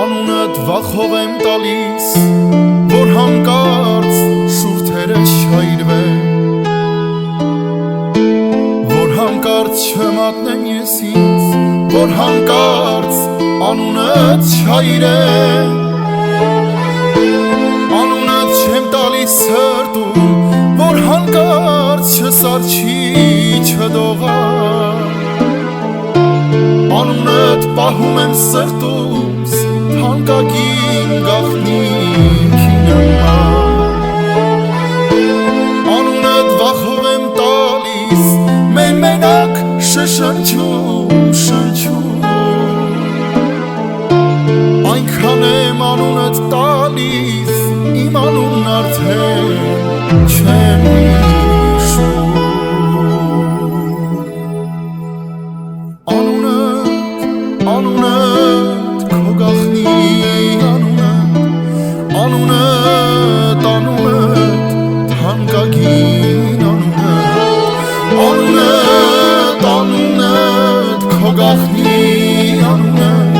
Անունդ վախով եմ տալիս, որ հանկարծ շուրթերը չայրվեն, որ հանկարծ չմատնեմ ես ինձ, որ հանկարծ անունդ չայրեն, անունդ չեմ տալիս սրտում, որ հանկարծ չսարչի չդողա, անունդ պահում եմ սրտումս թանկագին գաղտնիքի նման, անունդ վախով եմ տալիս, մենակ շշնչում, շնչում, այնքան եմ անունդ տալիս, իմ անունն արդեն չեմ հիշում, անունդ քո գաղտնի անունդ թանկագին անունդ քո գաղտնի անունդ